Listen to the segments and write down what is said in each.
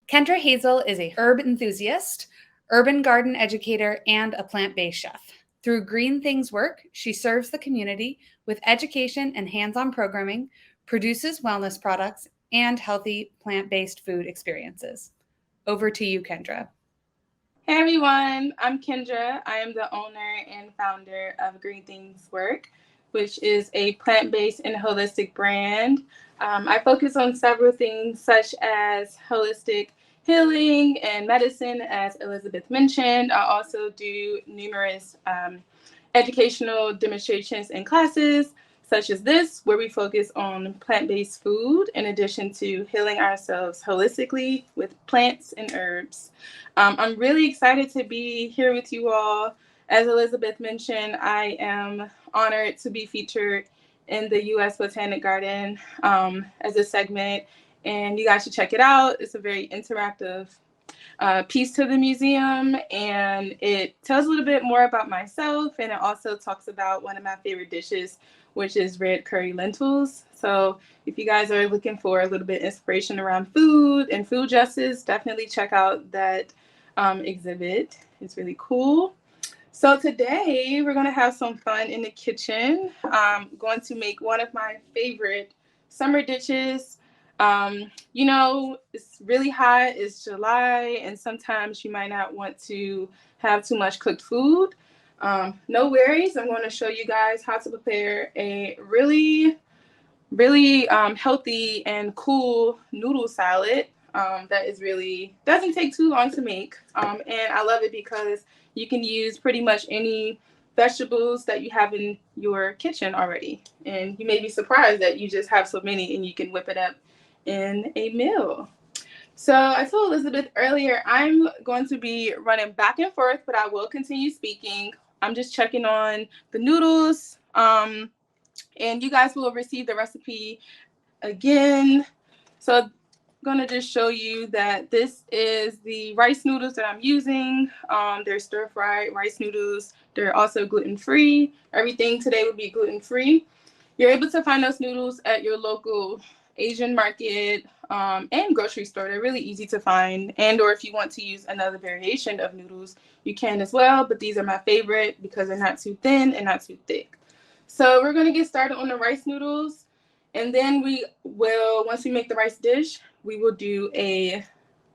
Kendra Hazel is a herb enthusiast, urban garden educator, and a plant-based chef. Through Green Things Work, she serves the community with education and hands-on programming, produces wellness products, and healthy plant-based food experiences. Over to you, Kendra. Hey everyone, I'm Kendra. I am the owner and founder of Green Things Work, which is a plant based and holistic brand. I focus on several things such as holistic healing and medicine, as Elizabeth mentioned. I also do numerous educational demonstrations and classes, such as this, where we focus on plant based food in addition to healing ourselves holistically with plants and herbs. I'm really excited to be here with you all. As Elizabeth mentioned, I am honored to be featured in the U.S. Botanic Garden as a segment, and you guys should check it out. It's a very interactive piece to the museum, and it tells a little bit more about myself, and it also talks about one of my favorite dishes, which is red curry lentils. So if you guys are looking for a little bit of inspiration around food and food justice, definitely check out that exhibit. It's really cool. So today we're going to have some fun in the kitchen. I'm going to make one of my favorite summer dishes. It's really hot, it's July, and sometimes you might not want to have too much cooked food. No worries, I'm going to show you guys how to prepare a really healthy and cool noodle salad that is really doesn't take too long to make. And I love it because you can use pretty much any vegetables that you have in your kitchen already. And you may be surprised that you just have so many and you can whip it up in a meal. So I told Elizabeth earlier, I'm going to be running back and forth, but I will continue speaking. I'm just checking on the noodles. And you guys will receive the recipe again. So I'm going to just show you that this is the rice noodles that I'm using. They're stir-fried rice noodles. They're also gluten-free. Everything today will be gluten-free. You're able to find those noodles at your local Asian market and grocery store. They're really easy to find. And or if you want to use another variation of noodles, you can as well. But these are my favorite because they're not too thin and not too thick. So we're going to get started on the rice noodles. And then we will, once we make the rice dish, we will do a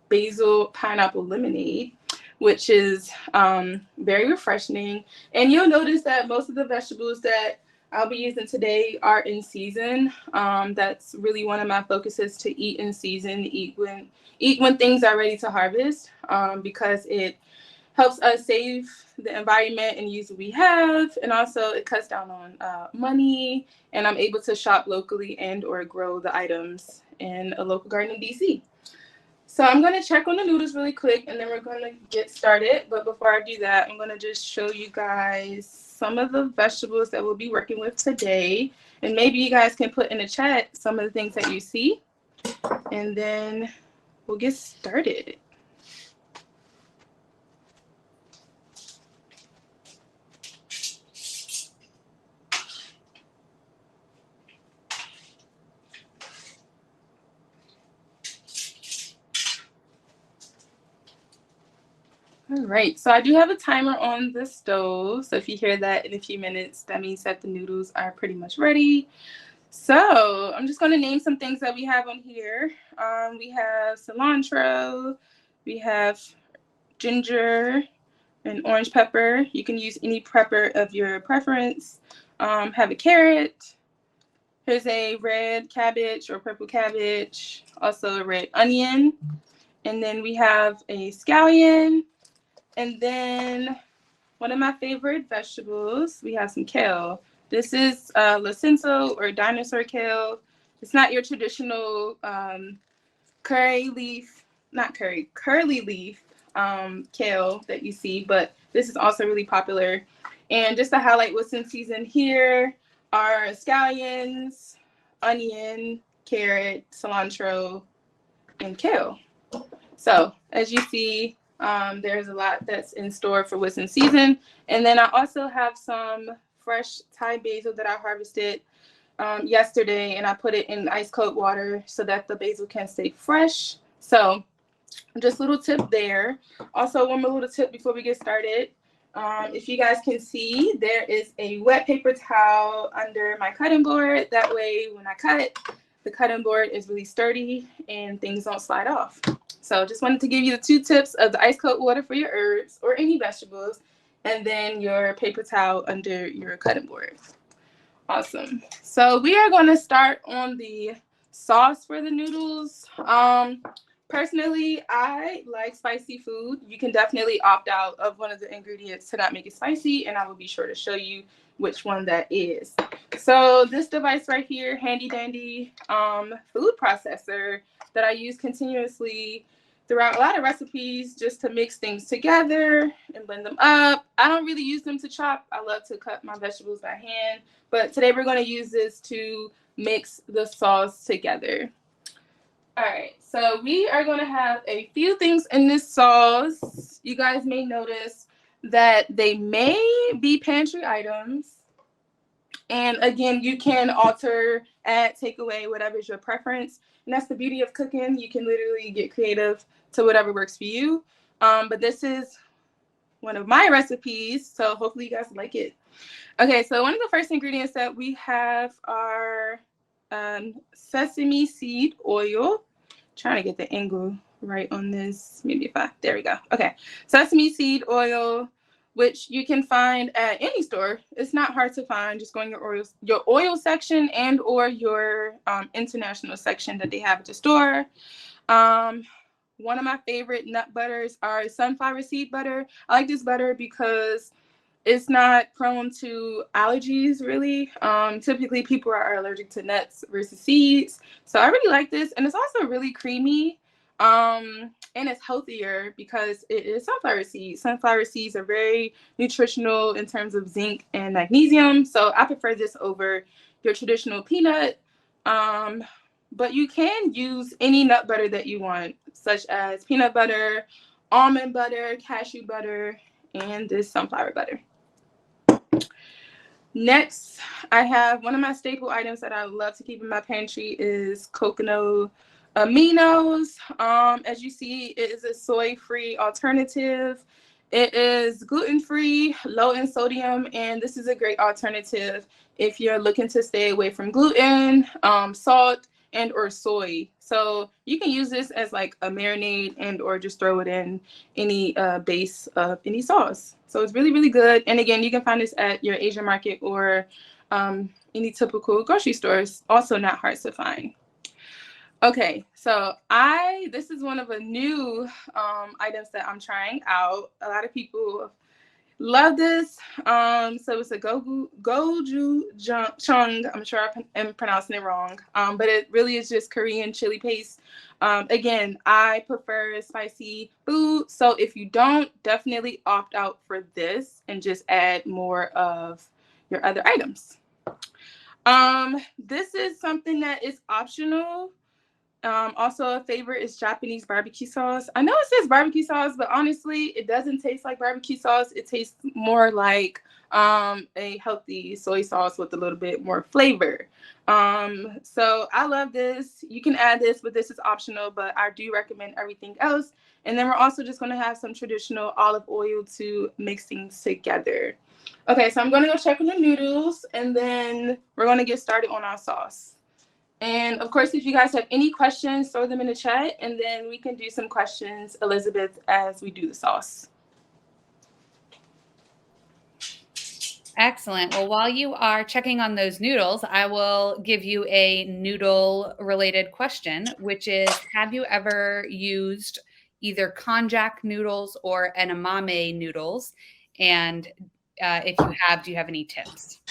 basil pineapple lemonade, which is very refreshing. And you'll notice that most of the vegetables that I'll be using today are in season. That's really one of my focuses, to eat in season, eat when things are ready to harvest, because it helps us save the environment and use what we have, and also it cuts down on money, and I'm able to shop locally and or grow the items in a local garden in DC. So I'm going to check on the noodles really quick, and then we're going to get started. But before I do that, I'm going to just show you guys some of the vegetables that we'll be working with today, and maybe you guys can put in the chat some of the things that you see, and then we'll get started. All right, so I do have a timer on the stove. So if you hear that in a few minutes, that means that the noodles are pretty much ready. So I'm just going to name some things that we have on here. We have cilantro, we have ginger and orange pepper. You can use any pepper of your preference. Have a carrot. Here's a red cabbage or purple cabbage. Also a red onion. And then we have a scallion. And then one of my favorite vegetables, we have some kale. This is lacenso or dinosaur kale. It's not your traditional curly leaf kale that you see, but this is also really popular. And just to highlight what's in season here are scallions, onion, carrot, cilantro, and kale. So as you see, there's a lot that's in store for what's in season. And then I also have some fresh Thai basil that I harvested yesterday, and I put it in ice cold water so that the basil can stay fresh. So Just a little tip there. Also, one more little tip before we get started. If you guys can see, there is a wet paper towel under my cutting board. That way, when I cut, the cutting board is really sturdy and things don't slide off. So just wanted to give you the 2 tips of the ice cold water for your herbs or any vegetables, and then your paper towel under your cutting board. Awesome. So we are going to start on the sauce for the noodles. Personally, I like spicy food. You can definitely opt out of one of the ingredients to not make it spicy, and I will be sure to show you which one that is. So this device right here, handy dandy food processor that I use continuously throughout a lot of recipes just to mix things together and blend them up. I don't really use them to chop. I love to cut my vegetables by hand, but today we're going to use this to mix the sauce together. All right, so we are going to have a few things in this sauce. You guys may notice that they may be pantry items. And again, you can alter, add, take away, whatever is your preference. And that's the beauty of cooking. You can literally get creative to whatever works for you. But this is one of my recipes, so hopefully you guys like it. Okay, so one of the first ingredients that we have are sesame seed oil. Trying to get the angle right on this. There we go. Okay, sesame seed oil, which you can find at any store. It's not hard to find. Just go in your oil section and or your international section that they have at the store. One of my favorite nut butters are sunflower seed butter. I like this butter because it's not prone to allergies, really. Typically, people are allergic to nuts versus seeds. So I really like this. And it's also really creamy. And it's healthier because it is sunflower seeds. Sunflower seeds are very nutritional in terms of zinc and magnesium. So I prefer this over your traditional peanut. But you can use any nut butter that you want, such as peanut butter, almond butter, cashew butter, and this sunflower butter. Next, I have one of my staple items that I love to keep in my pantry is coconut aminos. As you see, it is a soy-free alternative. It is gluten-free, low in sodium, and this is a great alternative if you're looking to stay away from gluten, salt, and or soy. So you can use this as like a marinade and or just throw it in any base of any sauce. So it's really, really good. And again, you can find this at your Asian market or any typical grocery stores. Also not hard to find. Okay, so this is one of the new items that I'm trying out. A lot of people love this. So it's a gochujang. I'm sure I am pronouncing it wrong, but it really is just Korean chili paste. Again, I prefer spicy food, so if you don't, definitely opt out for this and just add more of your other items. This is something that is optional. Also a favorite is Japanese barbecue sauce. I know it says barbecue sauce, but honestly, it doesn't taste like barbecue sauce. It tastes more like a healthy soy sauce with a little bit more flavor. So I love this. You can add this, but this is optional, but I do recommend everything else. And then we're also just going to have some traditional olive oil to mix things together. Okay, so I'm going to go check on the noodles, and then we're going to get started on our sauce. And of course, if you guys have any questions, throw them in the chat, and then we can do some questions, Elizabeth, as we do the sauce. Excellent. Well, while you are checking on those noodles, I will give you a noodle-related question, which is, have you ever used either konjac noodles or edamame noodles? And if you have, do you have any tips?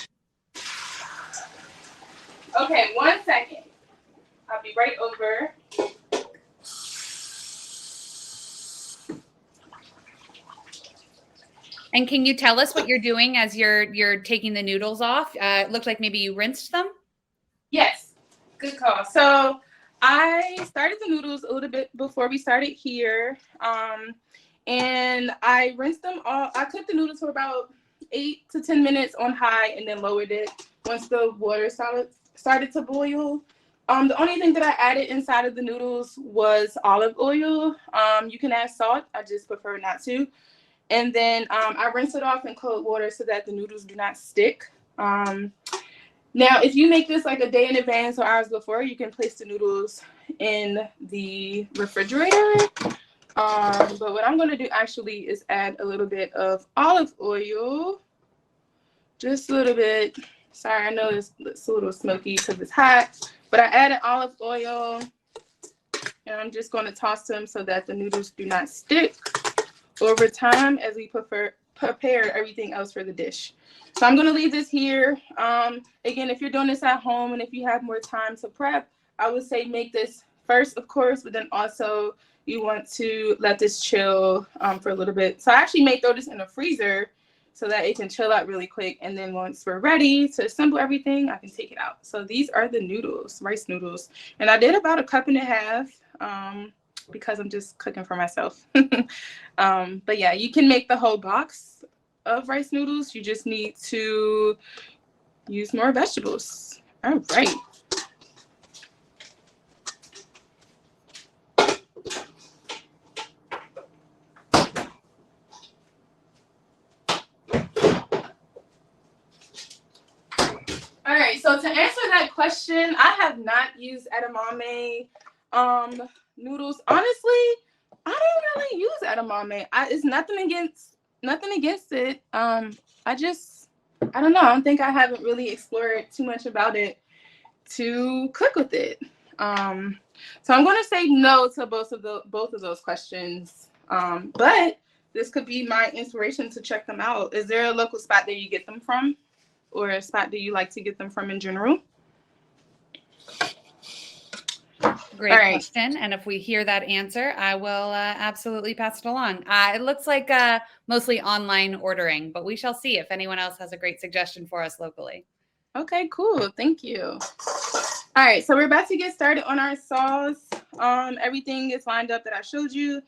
Okay, 1 second. I'll be right over. And can you tell us what you're doing as you're taking the noodles off? It looked like maybe you rinsed them. Yes, good call. So I started the noodles a little bit before we started here, and I rinsed them all. I cooked the noodles for about 8 to 10 minutes on high, and then lowered it once the water started to boil. The only thing that I added inside of the noodles was olive oil. You can add salt. I just prefer not to. And then I rinse it off in cold water so that the noodles do not stick. Now, if you make this like a day in advance or hours before, you can place the noodles in the refrigerator. But what I'm going to do actually is add a little bit of olive oil. Just a little bit. Sorry, I know it's a little smoky because it's hot. But I added olive oil. And I'm just going to toss them so that the noodles do not stick over time as we prepare everything else for the dish. So I'm going to leave this here. Again, if you're doing this at home and if you have more time to prep, I would say make this first, of course, but then also you want to let this chill for a little bit. So I actually may throw this in the freezer so that it can chill out really quick. And then once we're ready to assemble everything, I can take it out. So these are the noodles, rice noodles. And I did about 1.5 cups because I'm just cooking for myself. But yeah, you can make the whole box of rice noodles. You just need to use more vegetables. All right. All right, so to answer that question, I have not used edamame noodles. Honestly, I don't really use edamame. It's nothing against it. I don't know. I don't think I haven't really explored too much about it to cook with it. So I'm going to say no to both of those questions. But this could be my inspiration to check them out. Is there a local spot that you get them from? Or a spot that you like to get them from in general? Great question. And if we hear that answer, I will absolutely pass it along. It looks like mostly online ordering, but we shall see if anyone else has a great suggestion for us locally. Okay, cool. Thank you. All right, so we're about to get started on our sauce. Everything is lined up that I showed you.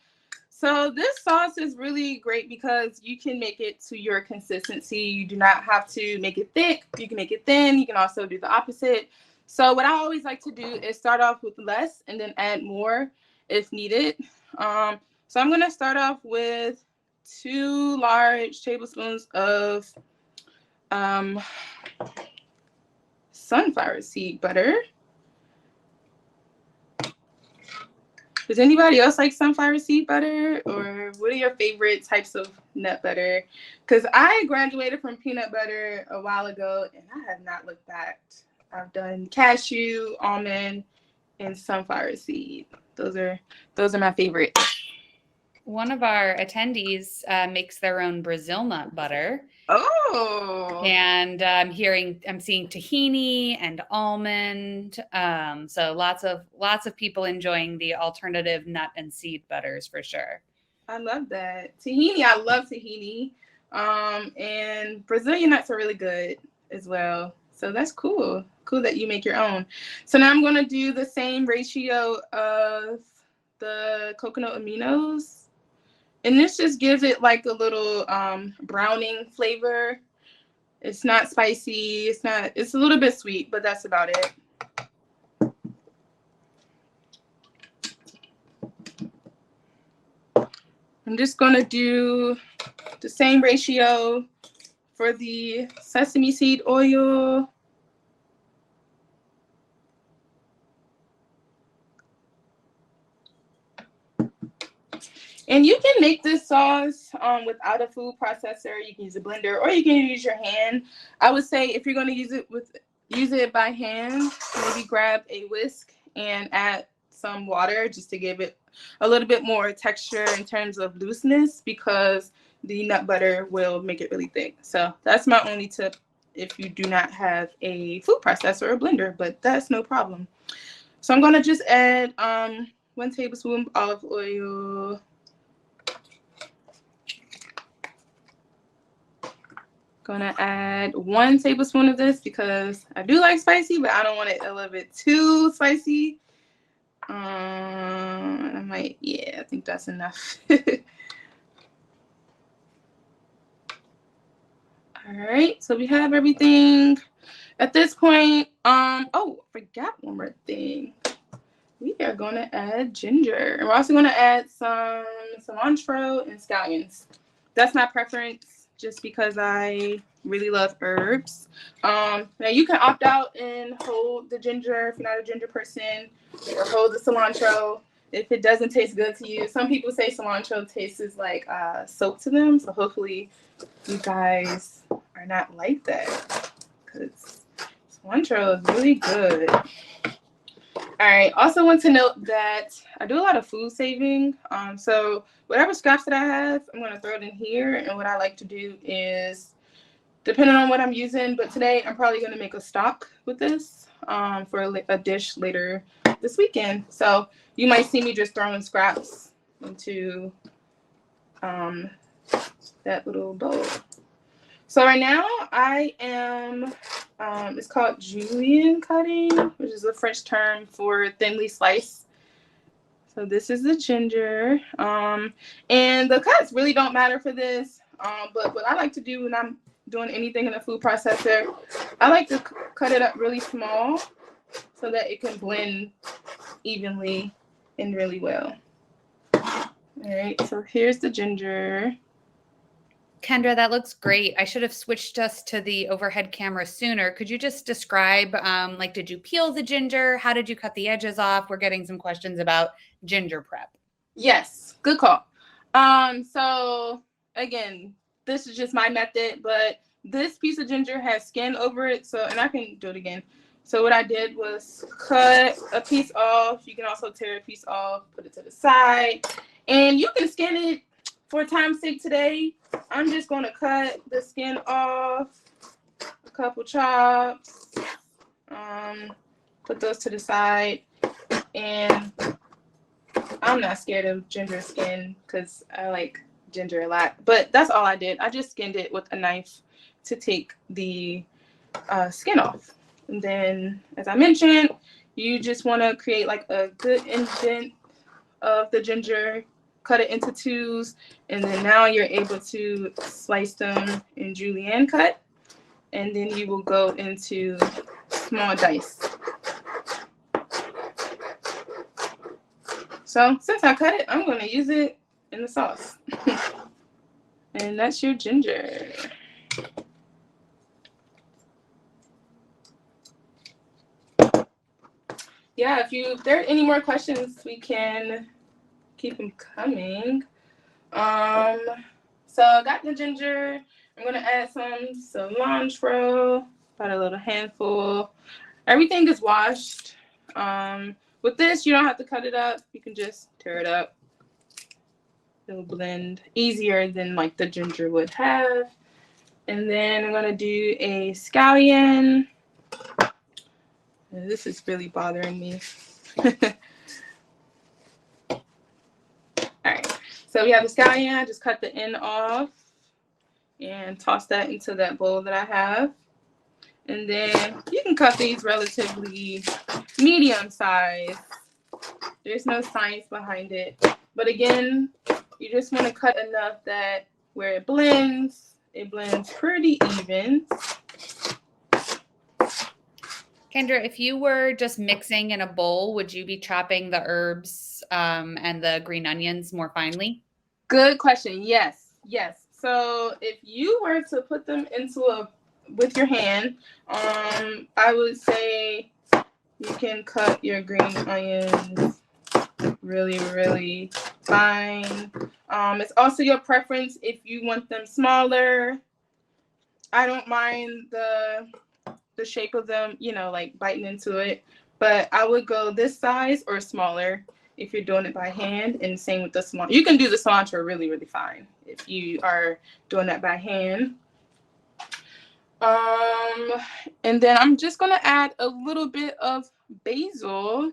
So this sauce is really great because you can make it to your consistency. You do not have to make it thick. You can make it thin. You can also do the opposite. So what I always like to do is start off with less and then add more if needed. So I'm going to start off with 2 large tablespoons of sunflower seed butter. Does anybody else like sunflower seed butter? Or what are your favorite types of nut butter? Because I graduated from peanut butter a while ago, and I have not looked back. I've done cashew, almond, and sunflower seed. Those are my favorite. One of our attendees makes their own Brazil nut butter. Oh. And I'm seeing tahini and almond. So lots of people enjoying the alternative nut and seed butters for sure. I love that. Tahini, I love tahini. And Brazilian nuts are really good as well. So that's cool. Cool that you make your own. So now I'm going to do the same ratio of the coconut aminos. And this just gives it like a little browning flavor. It's not spicy. It's a little bit sweet, but that's about it. I'm just going to do the same ratio for the sesame seed oil. And you can make this sauce without a food processor. You can use a blender or you can use your hand. I would say if you're going to use it by hand, maybe grab a whisk and add some water just to give it a little bit more texture in terms of looseness, because the nut butter will make it really thick. So that's my only tip if you do not have a food processor or a blender, but that's no problem. So I'm going to just add 1 tablespoon of olive oil. Gonna add 1 tablespoon of this because I do like spicy, but I don't want it a little bit too spicy. I think that's enough. All right, so we have everything At this point, oh, I forgot one more thing. We are going to add ginger. And we're also going to add some cilantro and scallions. That's my preference just because I really love herbs. Now you can opt out and hold the ginger if you're not a ginger person, or hold the cilantro if it doesn't taste good to you. Some people say cilantro tastes like soap to them, so hopefully you guys are not like that, because cilantro is really good. All right. Also want to note that I do a lot of food saving. So whatever scraps that I have, I'm going to throw it in here. And what I like to do is, depending on what I'm using, but today I'm probably going to make a stock with this for a dish later this weekend. So you might see me just throwing scraps into that little bowl. So right now I am, it's called julienne cutting, which is a French term for thinly sliced. So this is the ginger. And the cuts really don't matter for this. But what I like to do when I'm doing anything in a food processor, I like to cut it up really small so that it can blend evenly and really well. All right, so here's the ginger. Kendra, that looks great. I should have switched us to the overhead camera sooner. Could you just describe, like, did you peel the ginger? How did you cut the edges off? We're getting some questions about ginger prep. Yes, good call. So again, this is just my method, but this piece of ginger has skin over it. So, and I can do it again. So what I did was cut a piece off. You can also tear a piece off, put it to the side, and you can skin it. For time's sake today, I'm just going to cut the skin off, a couple chops, put those to the side, and I'm not scared of ginger skin because I like ginger a lot, but that's all I did. I just skinned it with a knife to take the skin off. And then, as I mentioned, you just want to create like a good indent of the ginger, cut it into twos, and then now you're able to slice them in julienne cut, and then you will go into small dice. So since I cut it, I'm going to use it in the sauce. And that's your ginger. Yeah, if there are any more questions, we can keep them coming. So I got the ginger. I'm going to add some cilantro, about a little handful. Everything is washed. With this, you don't have to cut it up. You can just tear it up. It'll blend easier than like the ginger would have. And then I'm going to do a scallion. This is really bothering me. All right. So we have the scallion. I just cut the end off and toss that into that bowl that I have. And then you can cut these relatively medium size. There's no science behind it. But again, you just want to cut enough that where it blends pretty even. Kendra, if you were just mixing in a bowl, would you be chopping the herbs and the green onions more finely? Good question. Yes. So if you were to put them into with your hand, I would say you can cut your green onions really, really fine. It's also your preference if you want them smaller. I don't mind the shape of them, like biting into it, but I would go this size or smaller if you're doing it by hand. And same with the cilantro. You can do the cilantro really, really fine if you are doing that by hand. And then I'm just gonna add a little bit of basil.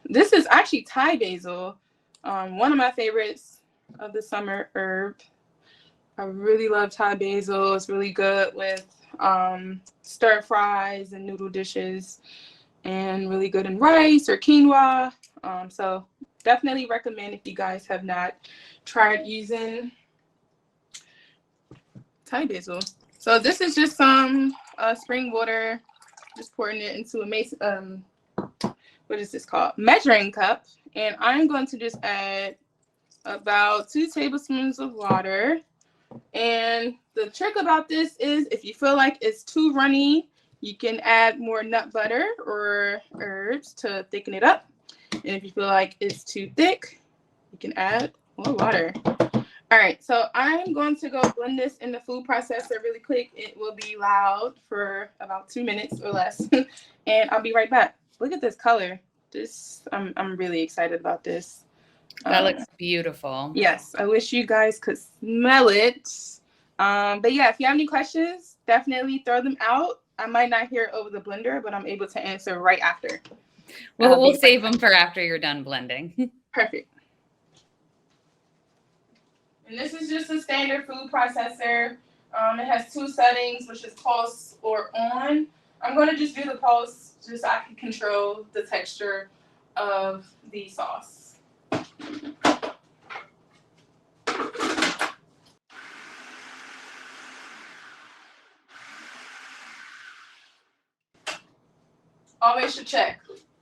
This is actually Thai basil, one of my favorites of the summer herb. I really love Thai basil. It's really good with stir fries and noodle dishes, and really good in rice or quinoa. So definitely recommend if you guys have not tried using Thai basil. So this is just some spring water, just pouring it into a mason, what is this called? Measuring cup. And I'm going to just add about 2 tablespoons of water. And the trick about this is if you feel like it's too runny, you can add more nut butter or herbs to thicken it up. And if you feel like it's too thick, you can add more water. All right, so I'm going to go blend this in the food processor really quick. It will be loud for about 2 minutes or less, and I'll be right back. Look at this color. I'm really excited about this. That looks beautiful. Yes, I wish you guys could smell it. But yeah, if you have any questions, definitely throw them out. I might not hear it over the blender, but I'm able to answer right after. Well, we'll save them for after you're done blending. Perfect. And this is just a standard food processor. It has 2 settings, which is pulse or on. I'm going to just do the pulse just so I can control the texture of the sauce. Always should check,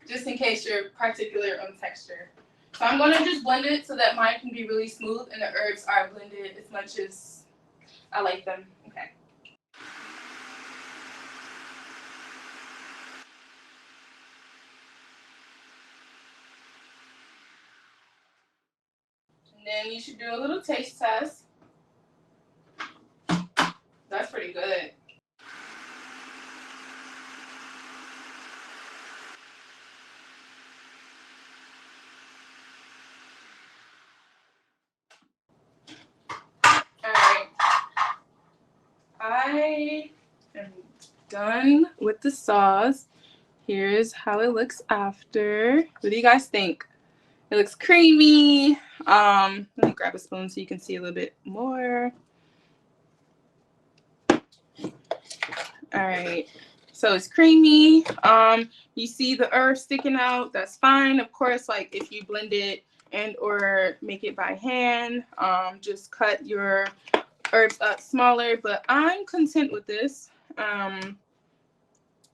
just in case you're particular on texture. So I'm going to just blend it so that mine can be really smooth and the herbs are blended as much as I like them. Okay. And then you should do a little taste test. That's pretty good. All right. I am done with the sauce. Here's how it looks after. What do you guys think? It looks creamy. Let me grab a spoon so you can see a little bit more. All right. So it's creamy. You see the herbs sticking out. That's fine. Of course, like if you blend it and or make it by hand, just cut your herbs up smaller. But I'm content with this.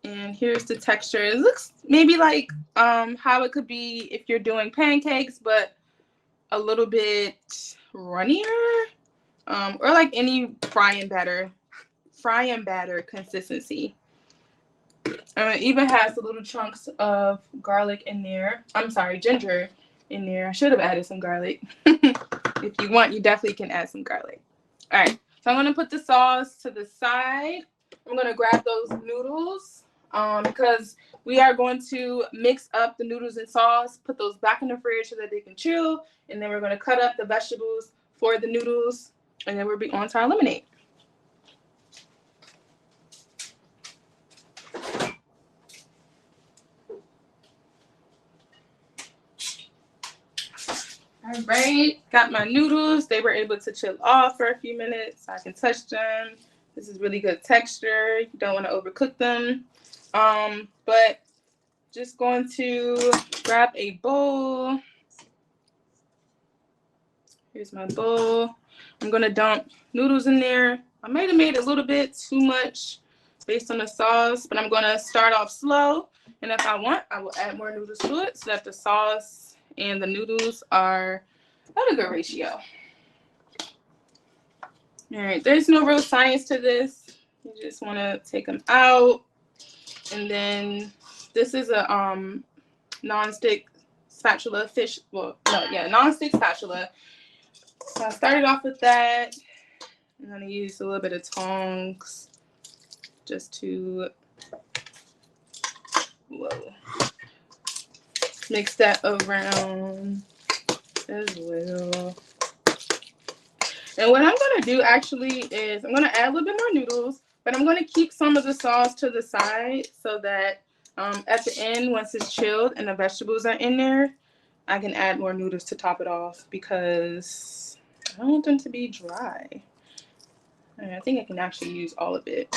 And here's the texture. It looks maybe like how it could be if you're doing pancakes, but a little bit runnier, or like any frying batter consistency. It even has the little chunks of garlic in there. I'm sorry, ginger in there. I should have added some garlic. If you want, you definitely can add some garlic. All right, so I'm gonna put the sauce to the side. I'm gonna grab those noodles because we are going to mix up the noodles and sauce, put those back in the fridge so that they can chill, and then we're gonna cut up the vegetables for the noodles, and then we'll be on to our lemonade. All right, got my noodles. They were able to chill off for a few minutes. I can touch them. This is really good texture. You don't want to overcook them. But just going to grab a bowl. Here's my bowl. I'm going to dump noodles in there. I might have made a little bit too much based on the sauce, but I'm going to start off slow. And if I want, I will add more noodles to it so that the sauce and the noodles are at a good ratio. All right, there's no real science to this. You just want to take them out. And then this is a non-stick spatula non-stick spatula. So I started off with that. I'm going to use a little bit of tongs just to mix that around as well. And what I'm going to do actually is I'm going to add a little bit more noodles, but I'm going to keep some of the sauce to the side so that at the end, once it's chilled and the vegetables are in there, I can add more noodles to top it off because I don't want them to be dry. And I think I can actually use all of it.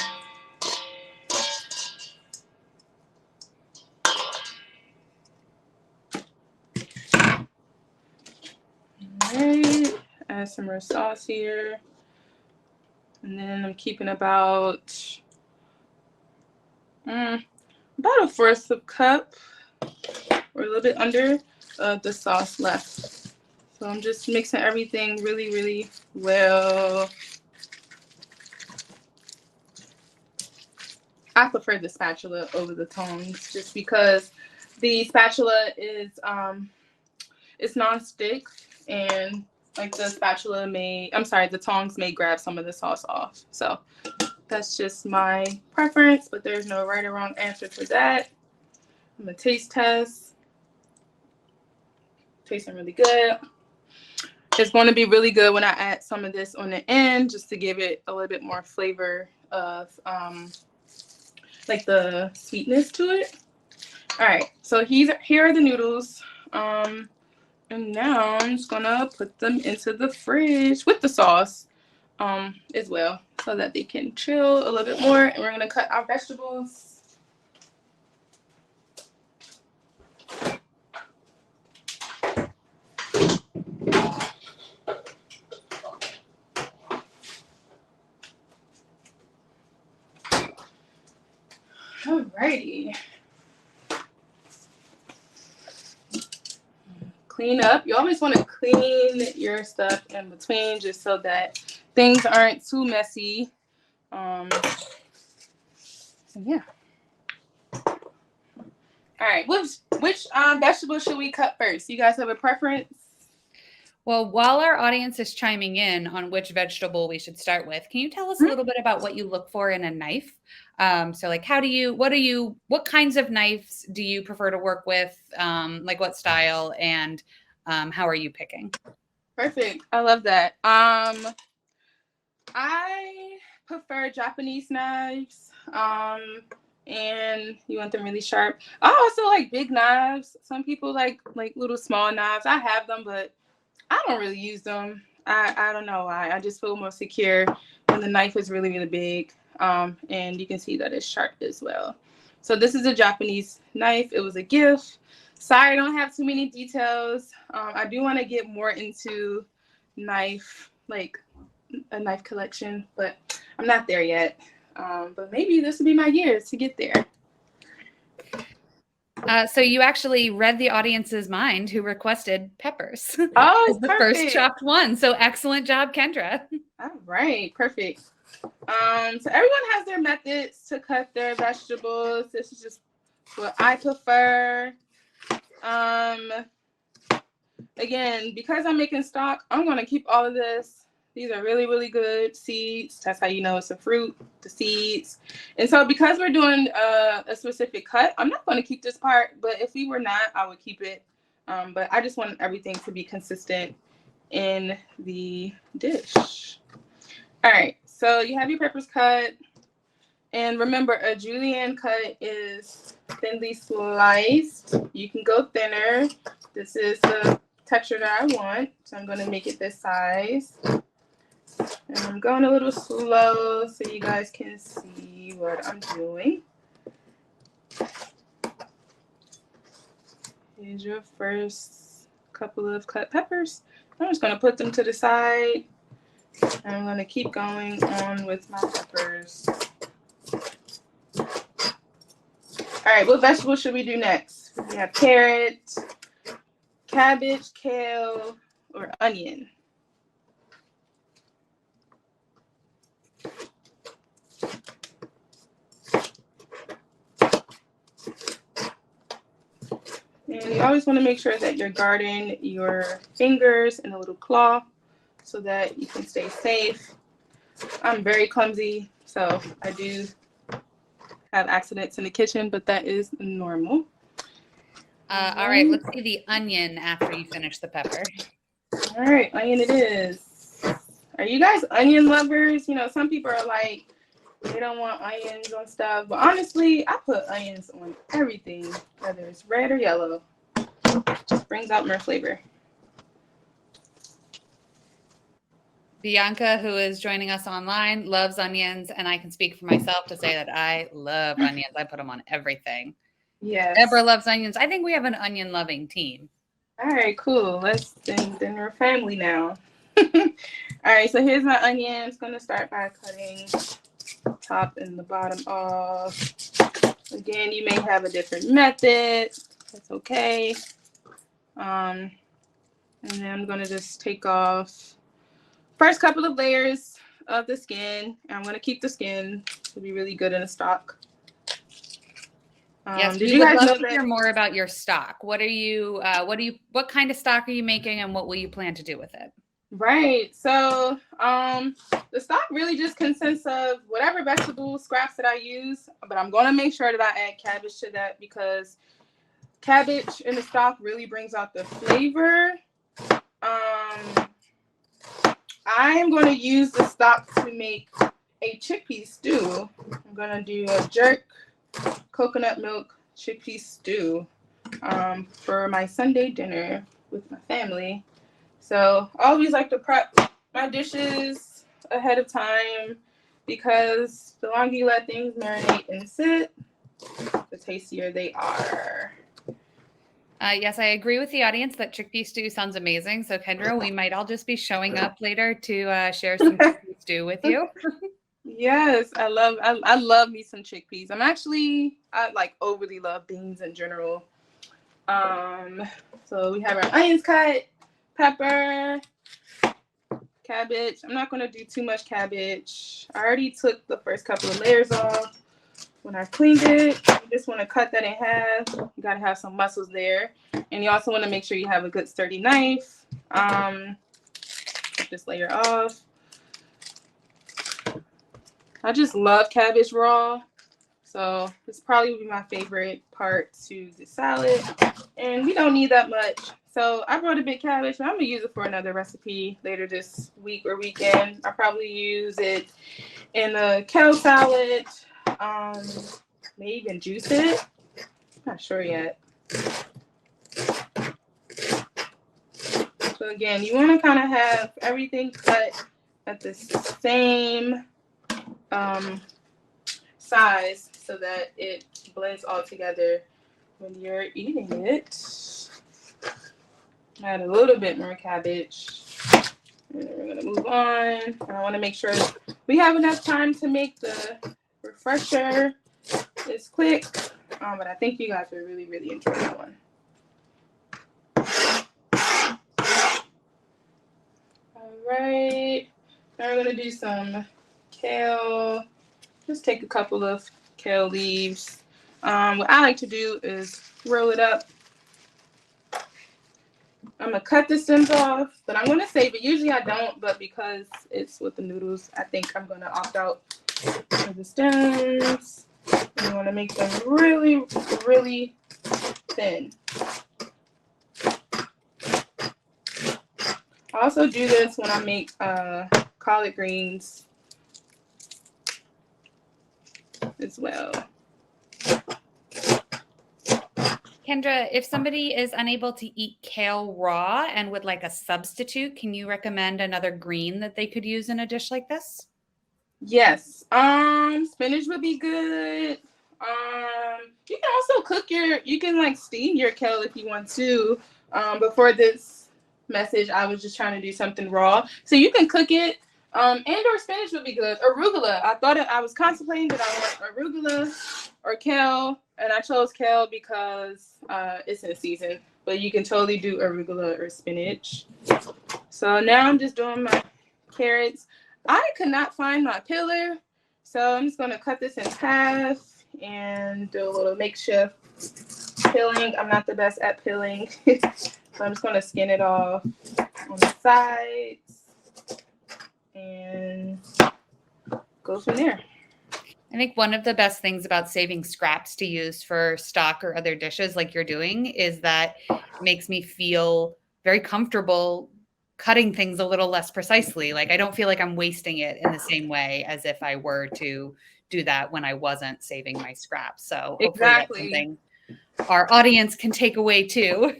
Alright, add some more sauce here. And then I'm keeping about About a fourth of cup or a little bit under of the sauce left. So I'm just mixing everything really, really well. I prefer the spatula over the tongs just because the spatula is it's non-stick, and like the tongs may grab some of the sauce off. So that's just my preference, but there's no right or wrong answer for that. I'm gonna taste test. Tasting really good. It's going to be really good when I add some of this on the end, just to give it a little bit more flavor of like the sweetness to it. All right, so here are the noodles. And now I'm just gonna put them into the fridge with the sauce as well, so that they can chill a little bit more. And we're gonna cut our vegetables. Alrighty. Clean up. You always want to clean your stuff in between, just so that things aren't too messy. Yeah. All right. Which vegetable should we cut first? You guys have a preference? Well, while our audience is chiming in on which vegetable we should start with, can you tell us a little bit about what you look for in a knife? So like, what kinds of knives do you prefer to work with? Like what style, and how are you picking? Perfect. I love that. I prefer Japanese knives. And you want them really sharp. I also like big knives. Some people like little small knives. I have them, but I don't really use them. I don't know why. I just feel more secure when the knife is really, really big. And you can see that it's sharp as well. So this is a Japanese knife. It was a gift. Sorry, I don't have too many details. I do want to get more into like a knife collection, but I'm not there yet. But maybe this will be my year to get there. So you actually read the audience's mind, who requested peppers. Oh, as the first chopped one. So excellent job, Kendra. All right, perfect. So everyone has their methods to cut their vegetables. This is just what I prefer. Again, because I'm making stock, I'm going to keep all of this. These are really, really good seeds. That's how you know it's a fruit, the seeds. And so because we're doing a specific cut, I'm not going to keep this part, but if we were not, I would keep it. But I just want everything to be consistent in the dish. All right, so you have your peppers cut. And remember, a julienne cut is thinly sliced. You can go thinner. This is the texture that I want, so I'm going to make it this size. And I'm going a little slow so you guys can see what I'm doing. Here's your first couple of cut peppers. I'm just going to put them to the side. And I'm going to keep going on with my peppers. All right, what vegetable should we do next? We have carrot, cabbage, kale, or onion. And you always want to make sure that you're guarding your fingers in a little claw so that you can stay safe. I'm very clumsy, so I do have accidents in the kitchen, but that is normal. All right, let's see the onion after you finish the pepper. All right, onion it is. Are you guys onion lovers? You know, some people are like, they don't want onions on stuff, but honestly, I put onions on everything, whether it's red or yellow. Just brings out more flavor. Bianca, who is joining us online, loves onions, and I can speak for myself to say that I love onions. I put them on everything. Yes. Deborah loves onions. I think we have an onion-loving team. All right, cool. Then we're family now. All right, so here's my onions. Gonna start by cutting the top and the bottom off. Again, you may have a different method. That's okay. And then I'm going to just take off first couple of layers of the skin. I'm going to keep the skin to be really good in the stock. Yes, did we you would guys love know to that? hear more about your stock. What kind of stock are you making, and what will you plan to do with it? Right. So the stock really just consists of whatever vegetable scraps that I use, but I'm going to make sure that I add cabbage to that because cabbage in the stock really brings out the flavor. I'm going to use the stock to make a chickpea stew. I'm going to do a jerk coconut milk chickpea stew for my Sunday dinner with my family. So I always like to prep my dishes ahead of time because the longer you let things marinate and sit, the tastier they are. Yes, I agree with the audience that chickpea stew sounds amazing. So, Kendra, we might all just be showing up later to share some chickpea stew with you. Yes, I love me some chickpeas. I like overly love beans in general. So we have our onions cut, pepper, cabbage. I'm not going to do too much cabbage. I already took the first couple of layers off. When I cleaned it, you just want to cut that in half. You got to have some muscles there. And you also want to make sure you have a good sturdy knife. Take this layer off. I just love cabbage raw. So this probably would be my favorite part to the salad. And we don't need that much. So I brought a big cabbage, but I'm going to use it for another recipe later this week or weekend. I'll probably use it in a kale salad. May even juice it. Not sure yet. So again, you want to kind of have everything cut at the same size so that it blends all together when you're eating it. Add a little bit more cabbage. And then we're going to move on. And I want to make sure we have enough time to make the refresher. It's quick, but I think you guys will really, really enjoy that one. All right. Now we're going to do some kale. Just take a couple of kale leaves. What I like to do is roll it up. I'm going to cut the stems off, but I'm going to save it. Usually I don't, but because it's with the noodles, I think I'm going to opt out for the stems. You want to make them really, really thin. I also do this when I make collard greens as well. Kendra, if somebody is unable to eat kale raw and would like a substitute, can you recommend another green that they could use in a dish like this? Yes. Spinach would be good. You can also you can like steam your kale if you want to. Before this message, I was just trying to do something raw. So you can cook it. And or spinach would be good. Arugula. I was contemplating that I want arugula or kale, and I chose kale because it's in season. But you can totally do arugula or spinach. So now I'm just doing my carrots. I could not find my peeler, so I'm just going to cut this in half and do a little makeshift peeling. I'm not the best at peeling, so I'm just going to skin it off on the sides and go from there. I think one of the best things about saving scraps to use for stock or other dishes like you're doing is that it makes me feel very comfortable cutting things a little less precisely. Like I don't feel like I'm wasting it in the same way as if I were to do that when I wasn't saving my scraps. So hopefully that's something our audience can take away too.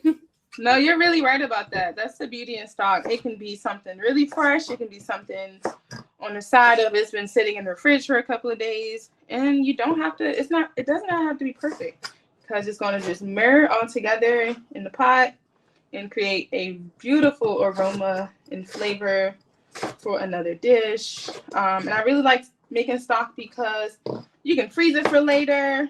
No, you're really right about that. That's the beauty in stock. It can be something really fresh. It can be something on the side of it's been sitting in the fridge for a couple of days. And you don't have to, it does not have to be perfect because it's going to just mirror all together in the pot and create a beautiful aroma and flavor for another dish. And I really like making stock because you can freeze it for later.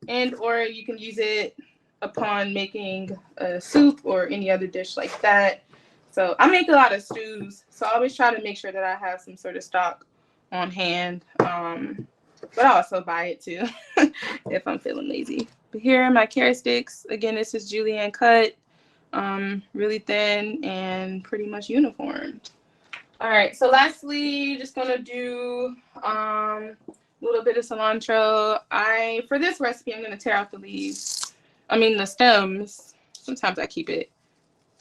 and or you can use it upon making a soup or any other dish like that. So I make a lot of stews, so I always try to make sure that I have some sort of stock on hand. But I also buy it too if I'm feeling lazy. But here are my carrot sticks. Again, this is julienne cut, really thin and pretty much uniform. All right, so lastly, just gonna do a little bit of cilantro. For this recipe, I'm gonna tear out the leaves. I mean the stems. Sometimes I keep it.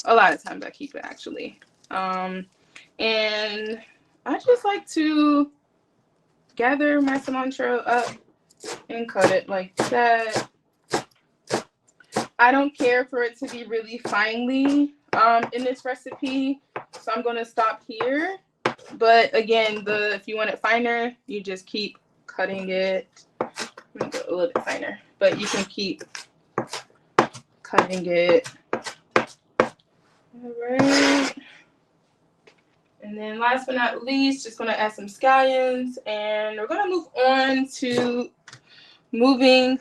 A lot of times I keep it actually. And I just like to gather my cilantro up and cut it like that. I don't care for it to be really finely in this recipe, so I'm gonna stop here. But again, if you want it finer, you just keep cutting it. I'm gonna go a little bit finer, but you can keep cutting it. All right. And then last but not least, just gonna add some scallions, and we're gonna move on to moving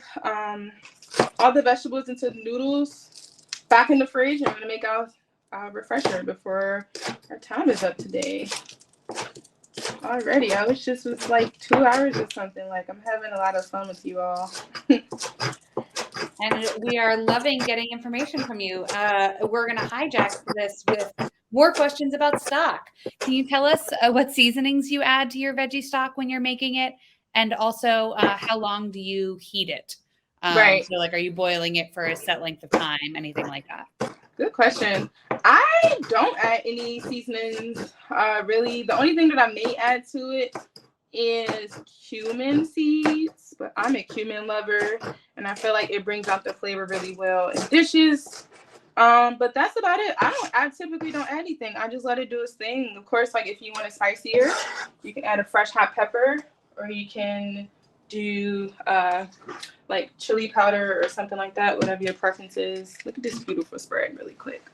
all the vegetables into the noodles back in the fridge. I'm gonna make our refresher before our time is up today. Already, I was like 2 hours or something. Like, I'm having a lot of fun with you all. And we are loving getting information from you. We're going to hijack this with more questions about stock. Can you tell us what seasonings you add to your veggie stock when you're making it? And also, how long do you heat it? Right. So, like, are you boiling it for a set length of time? Anything like that? Good question. I don't add any seasonings, really. The only thing that I may add to it is cumin seeds, but I'm a cumin lover, and I feel like it brings out the flavor really well in dishes. But that's about it. I typically don't add anything. I just let it do its thing. Of course, like if you want it spicier, you can add a fresh hot pepper, or you can do like chili powder or something like that, whatever your preference is. Look at this beautiful spread really quick.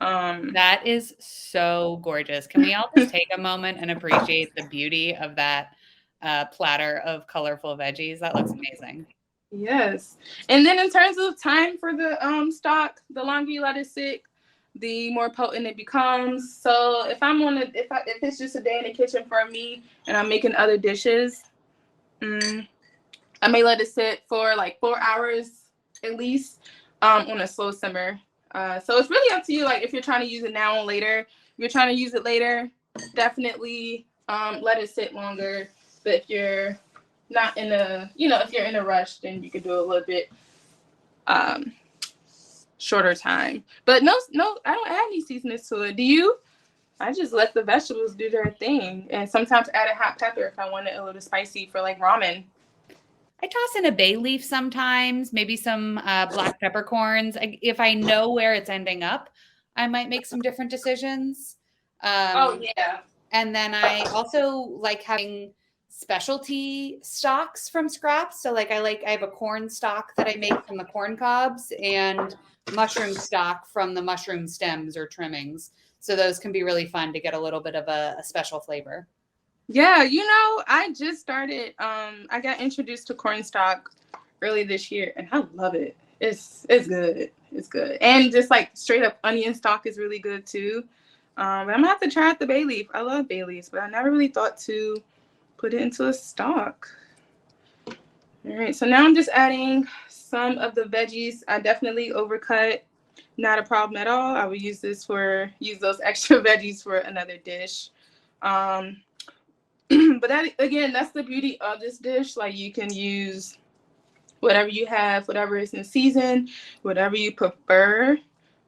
That is so gorgeous. Can we all just take a moment and appreciate the beauty of that platter of colorful veggies? That looks amazing. Yes. And then in terms of time for the stock, the longer you let it sit, the more potent it becomes. So if it's just a day in the kitchen for me and I'm making other dishes, I may let it sit for like 4 hours at least on a slow simmer. So it's really up to you. Like if you're trying to use it now or later, if you're trying to use it later, definitely let it sit longer. But if you're not if you're in a rush, then you could do a little bit shorter time. But no, I don't add any seasonings to it. Do you? I just let the vegetables do their thing, and sometimes add a hot pepper if I want it a little spicy for like ramen. I toss in a bay leaf sometimes, maybe some black peppercorns. If I know where it's ending up, I might make some different decisions. Oh yeah. And then I also like having specialty stocks from scraps. So like I have a corn stock that I make from the corn cobs and mushroom stock from the mushroom stems or trimmings. So those can be really fun to get a little bit of a special flavor. Yeah, I just started. I got introduced to corn stock early this year, and I love it. It's good. It's good, and just like straight up onion stock is really good too. But I'm gonna have to try out the bay leaf. I love bay leaves, but I never really thought to put it into a stock. All right, so now I'm just adding some of the veggies. I definitely overcut. Not a problem at all. I would use those extra veggies for another dish. But that's the beauty of this dish. Like you can use whatever you have, whatever is in season, whatever you prefer.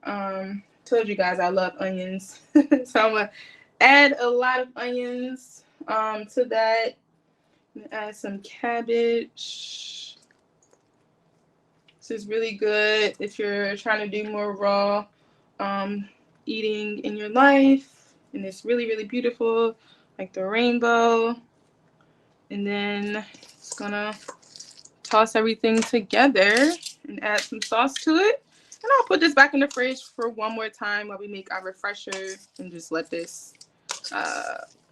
Told you guys I love onions. So I'm gonna add a lot of onions to that. Add some cabbage. This is really good if you're trying to do more raw eating in your life. And it's really, really beautiful. Like the rainbow, and then just gonna toss everything together and add some sauce to it. And I'll put this back in the fridge for one more time while we make our refresher and just let this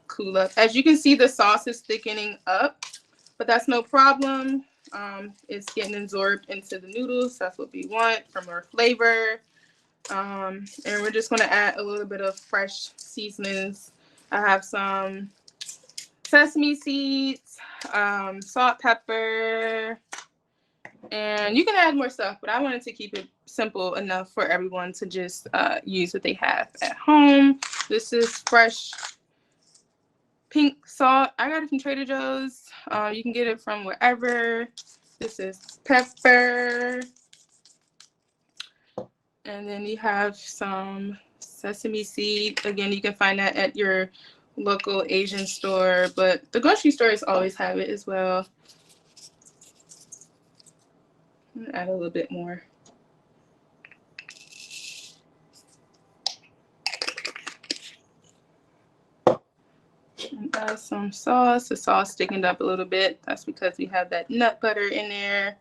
cool up. As you can see, the sauce is thickening up, but that's no problem. it's getting absorbed into the noodles. That's what we want for more flavor. And we're just going to add a little bit of fresh seasonings. I have some sesame seeds, salt, pepper, and you can add more stuff, but I wanted to keep it simple enough for everyone to just use what they have at home. This is fresh pink salt. I got it from Trader Joe's. You can get it from wherever. This is pepper. And then you have some sesame seed. Again, you can find that at your local Asian store, but the grocery stores always have it as well. Add a little bit more. And add some sauce. The sauce thickened up a little bit. That's because we have that nut butter in there.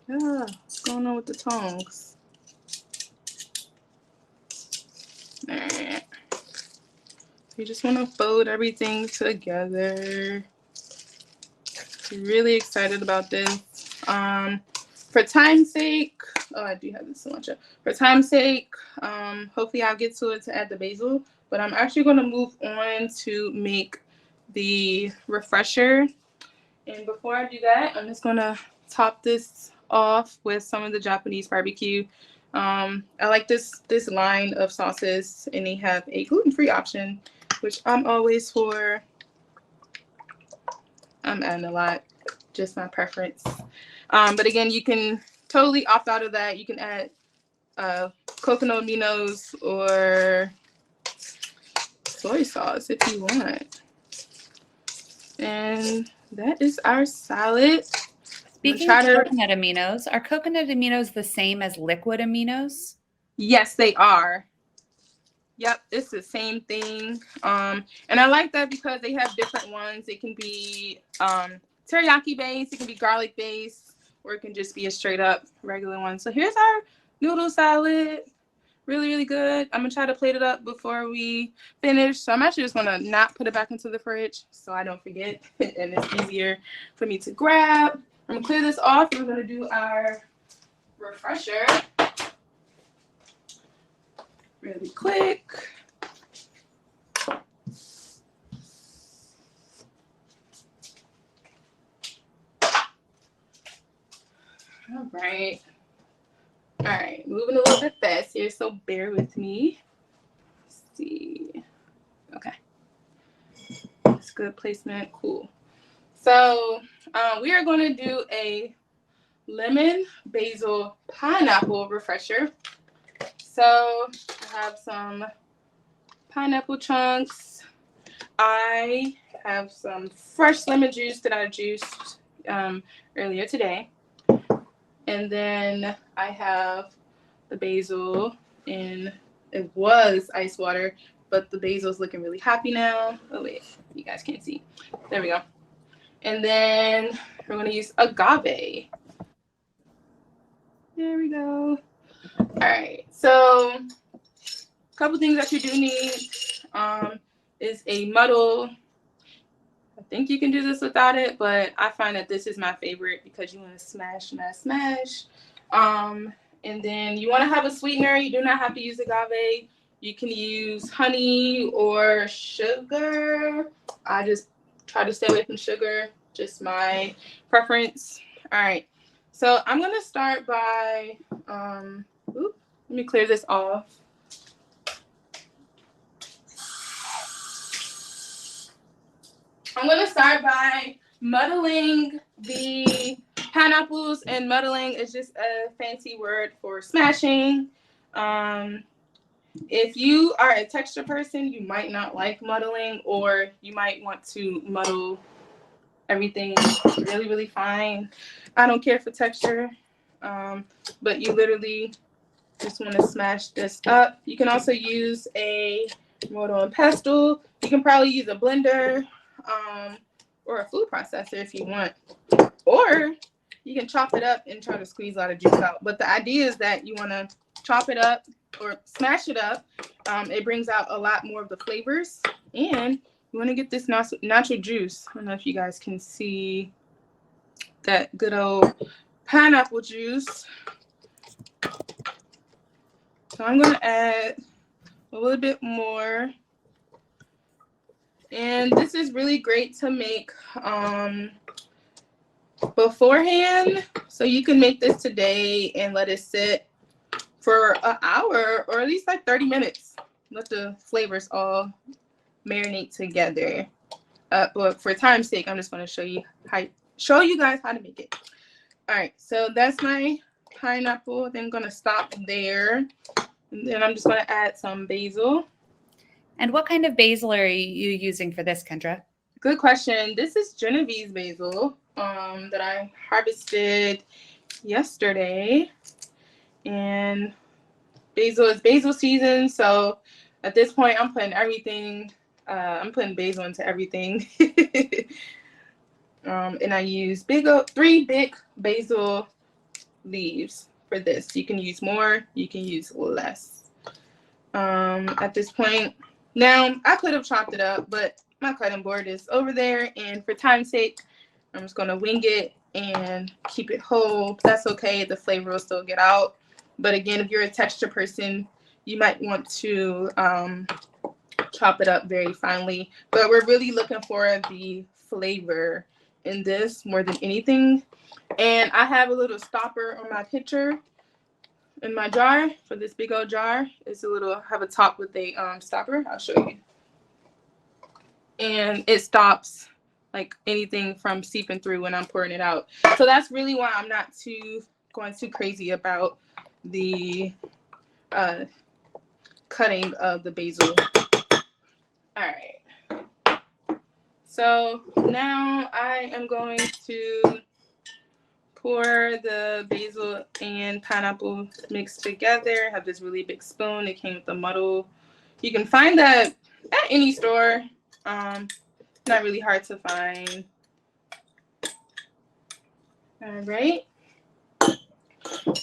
What's going on with the tongs? All right. You just want to fold everything together. Really excited about this. For time's sake, I do have this so much. For time's sake, hopefully I'll get to it to add the basil, but I'm actually going to move on to make the refresher. And before I do that, I'm just going to top this off with some of the Japanese barbecue. I like this line of sauces, and they have a gluten-free option, which I'm always for. I'm adding a lot, just my preference. But again, you can totally opt out of that. You can add coconut aminos or soy sauce if you want. And that is our salad. Speaking of coconut aminos, are coconut aminos the same as liquid aminos? Yes, they are. Yep, it's the same thing. And I like that because they have different ones. It can be teriyaki based, it can be garlic based, or it can just be a straight up regular one. So here's our noodle salad. Really, really good. I'm gonna try to plate it up before we finish. So I'm actually just gonna not put it back into the fridge so I don't forget, and it's easier for me to grab. I'm gonna clear this off. We're gonna do our refresher really quick. All right. All right, moving a little bit fast here, so bear with me. Let's see. Okay. That's good placement. Cool. So we are going to do a lemon basil pineapple refresher. So I have some pineapple chunks. I have some fresh lemon juice that I juiced earlier today. And then I have the basil in, it was ice water, but the basil is looking really happy now. Oh wait, you guys can't see. There we go. And then we're going to use agave. There we go. All right, so a couple things that you do need is a muddle. I think you can do this without it, but I find that this is my favorite because you want to smash. And then you want to have a sweetener. You do not have to use agave. You can use honey or sugar. I just try to stay away from sugar, just my preference. All right, so I'm going to start by, let me clear this off. I'm going to start by muddling the pineapples, and muddling is just a fancy word for smashing. If you are a texture person, you might not like muddling, or you might want to muddle everything really, really fine. I don't care for texture, but you literally just want to smash this up. You can also use a mortar and pestle. You can probably use a blender. Or a food processor if you want, or you can chop it up and try to squeeze a lot of juice out. But the idea is that you want to chop it up or smash it up. It brings out a lot more of the flavors. And you want to get this natural juice. I don't know if you guys can see that good old pineapple juice. So I'm going to add a little bit more. And this is really great to make beforehand. So you can make this today and let it sit for an hour or at least like 30 minutes. Let the flavors all marinate together. But for time's sake, I'm just going to show you guys how to make it. All right, so that's my pineapple. Then I'm going to stop there. And then I'm just going to add some basil. And what kind of basil are you using for this, Kendra? Good question. This is Genovese basil that I harvested yesterday. And basil is basil season. So at this point, I'm putting everything. I'm putting basil into everything. And I use 3 big basil leaves for this. You can use more, you can use less. At this point, now I could have chopped it up, but my cutting board is over there. And for time's sake, I'm just going to wing it and keep it whole. That's okay. The flavor will still get out. But again, if you're a texture person, you might want to chop it up very finely. But we're really looking for the flavor in this more than anything. And I have a little stopper on my pitcher in my jar for this big old jar. It's a little, have a top with a stopper. I'll show you. And it stops like anything from seeping through when I'm pouring it out. So that's really why I'm not going too crazy about the cutting of the basil. All right. So now I am going to pour the basil and pineapple mixed together. I have this really big spoon. It came with a muddle. You can find that at any store. Not really hard to find. All right.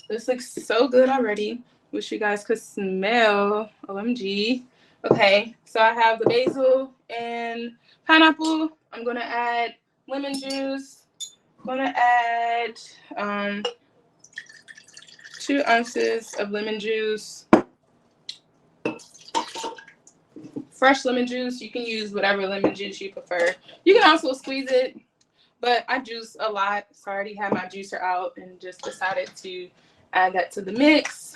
This looks so good already. Wish you guys could smell. OMG. Okay, so I have the basil and pineapple. I'm gonna add lemon juice. I'm gonna add 2 ounces of lemon juice. Fresh lemon juice. You can use whatever lemon juice you prefer. You can also squeeze it, but I juice a lot, so I already had my juicer out and just decided to add that to the mix.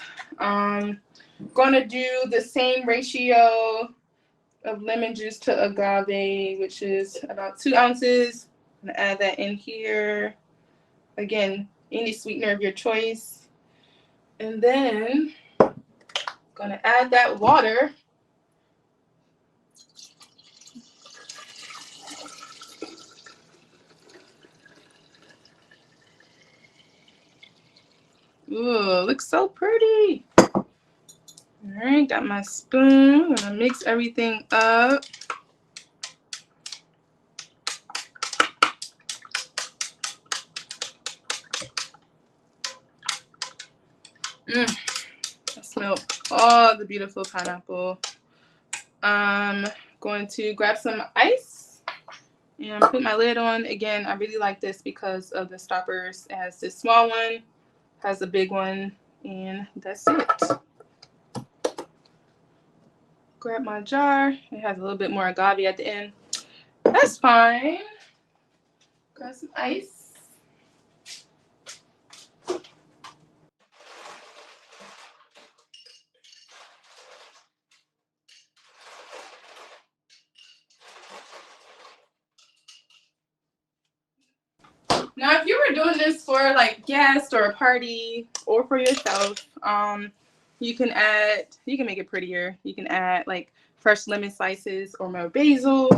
Gonna do the same ratio of lemon juice to agave, which is about 2 ounces. I'm gonna add that in here. Again, any sweetener of your choice. And then gonna add that water. Ooh, looks so pretty. All right, got my spoon. I'm gonna mix everything up. I smell all the beautiful pineapple. I'm going to grab some ice and put my lid on. Again, I really like this because of the stoppers. It has this small one, has a big one, and that's it. Grab my jar. It has a little bit more agave at the end. That's fine. Grab some ice. Now, if you were doing this for like guests or a party or for yourself, you can make it prettier. You can add like fresh lemon slices or more basil.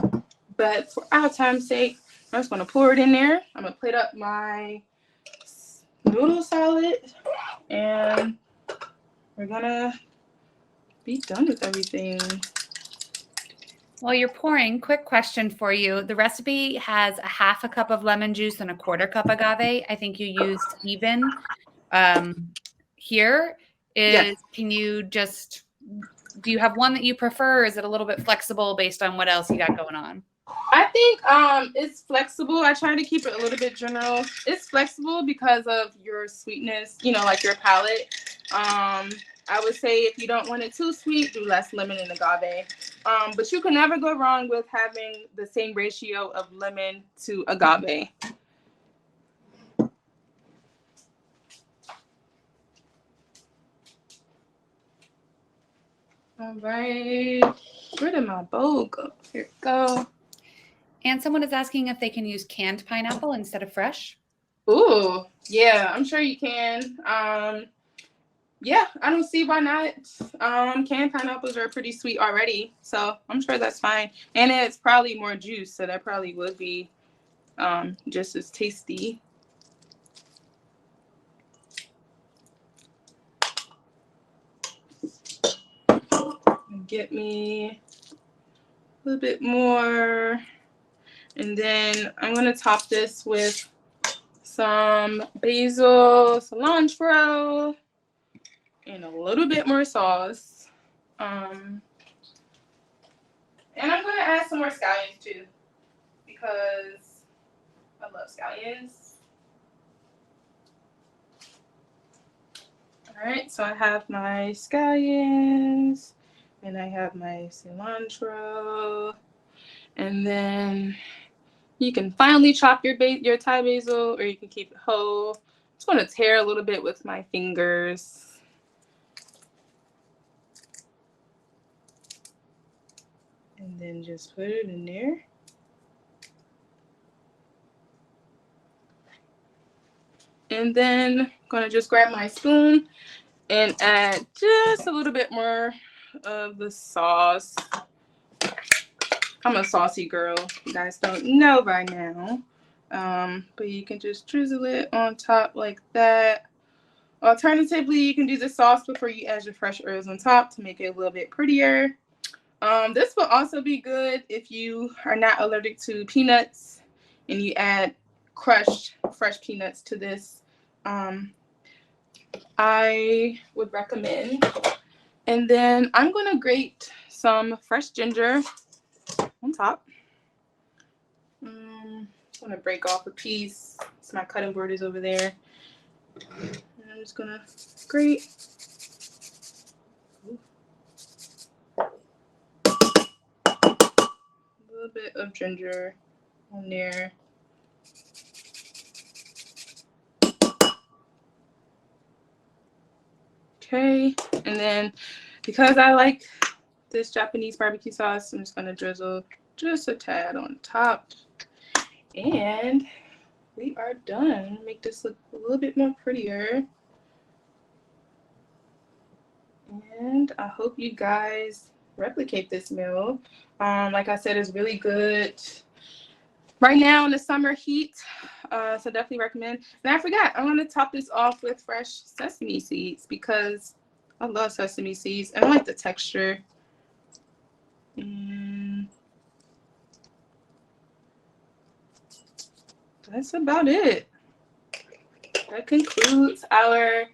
But for our time's sake, I'm just gonna pour it in there. I'm gonna plate up my noodle salad, and we're gonna be done with everything. While you're pouring, quick question for you. The recipe has a 1/2 cup of lemon juice and 1/4 cup agave. I think you used even here. Is can you just, do you have one that you prefer? Or is it a little bit flexible based on what else you got going on? I think it's flexible. I try to keep it a little bit general. It's flexible because of your sweetness, you know, like your palate. I would say if you don't want it too sweet, do less lemon and agave. But you can never go wrong with having the same ratio of lemon to agave. All right. Where did my bowl go? Here it go. And someone is asking if they can use canned pineapple instead of fresh. Ooh, yeah, I'm sure you can. Yeah, I don't see why not. Canned pineapples are pretty sweet already, so I'm sure that's fine. And it's probably more juice, so that probably would be just as tasty. Get me a little bit more. And then I'm going to top this with some basil, cilantro, and a little bit more sauce. And I'm going to add some more scallions too, because I love scallions. All right, so I have my scallions, and I have my cilantro, and then you can finely chop your Thai basil, or you can keep it whole. I'm just going to tear a little bit with my fingers. And then just put it in there. And then I'm going to just grab my spoon and add just a little bit more of the sauce. I'm a saucy girl. You guys don't know by now. But you can just drizzle it on top like that. Alternatively, you can do the sauce before you add your fresh herbs on top to make it a little bit prettier. This will also be good if you are not allergic to peanuts and you add crushed fresh peanuts to this. I would recommend. And then I'm going to grate some fresh ginger on top. I'm going to break off a piece. So my cutting board is over there. And I'm just going to grate. A little bit of ginger on there. Okay, and then because I like this Japanese barbecue sauce, I'm just going to drizzle just a tad on top. And we are done. Make this look a little bit more prettier. And I hope you guys replicate this meal. Like I said, it's really good right now in the summer heat. So definitely recommend. And I forgot, I'm going to top this off with fresh sesame seeds because I love sesame seeds and I like the texture. And that's about it. That concludes our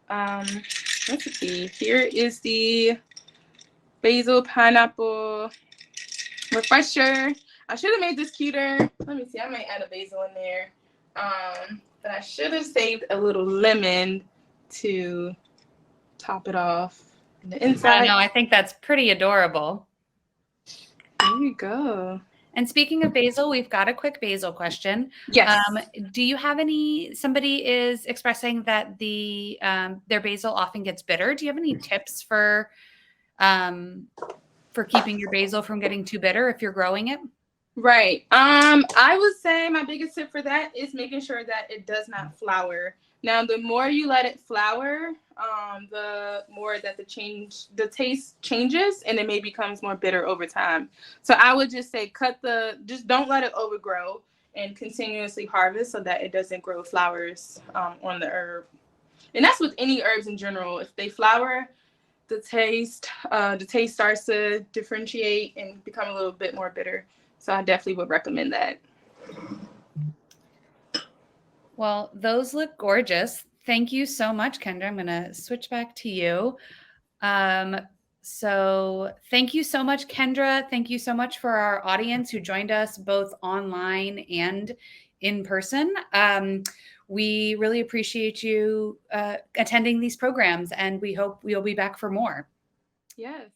recipe. Here is the basil pineapple refresher. I should have made this cuter. Let me see. I might add a basil in there. But I should have saved a little lemon to top it off. And the inside. I don't know. I think that's pretty adorable. There you go. And speaking of basil, we've got a quick basil question. Yes. Do you have somebody is expressing that their basil often gets bitter. Do you have any tips for keeping your basil from getting too bitter if you're growing it? Right. I would say my biggest tip for that is making sure that it does not flower. Now, the more you let it flower, the more that the taste changes and it may becomes more bitter over time. So I would just say just don't let it overgrow and continuously harvest so that it doesn't grow flowers on the herb. And that's with any herbs in general. If they flower, the taste starts to differentiate and become a little bit more bitter. So I definitely would recommend that. Well, those look gorgeous. Thank you so much, Kendra. I'm going to switch back to you. So thank you so much, Kendra. Thank you so much for our audience who joined us both online and in person. We really appreciate you attending these programs, and we hope we'll be back for more. Yes.